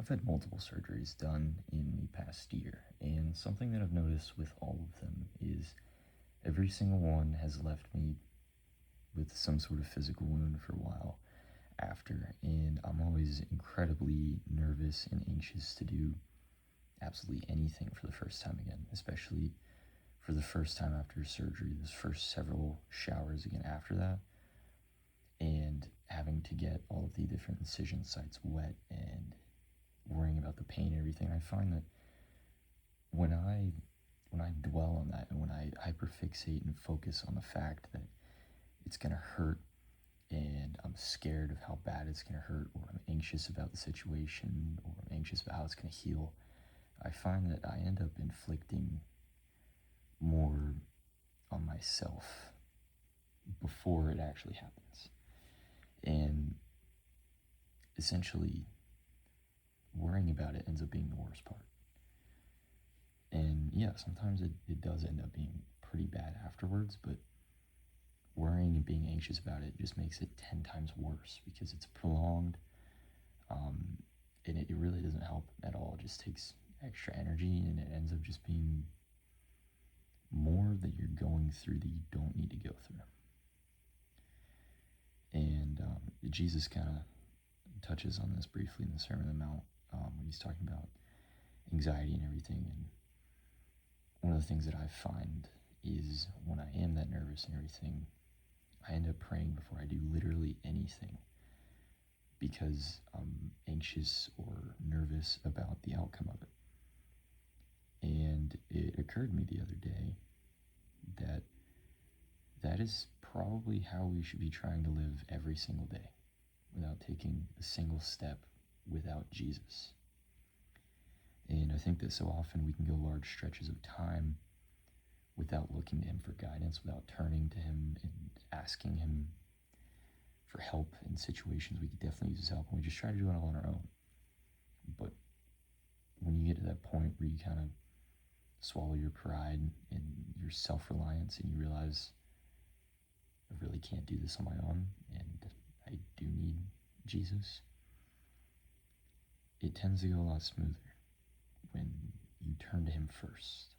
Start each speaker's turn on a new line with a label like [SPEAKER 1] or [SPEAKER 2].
[SPEAKER 1] I've had multiple surgeries done in the past year, and something that I've noticed with all of them is every single one has left me with some sort of physical wound for a while after, and I'm always incredibly nervous and anxious to do absolutely anything for the first time again, especially for the first time after surgery, those first several showers again after that, and having to get all of the different incision sites wet and worrying about the pain and everything. I find that when I dwell on that and when I hyperfixate and focus on the fact that it's gonna hurt and I'm scared of how bad it's gonna hurt, or I'm anxious about the situation, or I'm anxious about how it's gonna heal, I find that I end up inflicting more on myself before it actually happens. And essentially, worrying about it ends up being the worst part. And yeah, sometimes it does end up being pretty bad afterwards, but worrying and being anxious about it just makes it 10 times worse because it's prolonged, and it really doesn't help at all. It just takes extra energy, and it ends up just being more that you're going through that you don't need to go through. And Jesus kind of touches on this briefly in the Sermon on the Mount when he's talking about anxiety and everything. And one of the things that I find is when I am that nervous and everything, I end up praying before I do literally anything because I'm anxious or nervous about the outcome of it. And it occurred to me the other day that that is probably how we should be trying to live every single day without taking a single step without Jesus. And I think that so often we can go large stretches of time without looking to him for guidance, without turning to him and asking him for help in situations we could definitely use his help, and we just try to do it all on our own. But when you get to that point where you kind of swallow your pride and your self-reliance and you realize I really can't do this on my own and I do need Jesus, it tends to go a lot smoother when you turn to him first.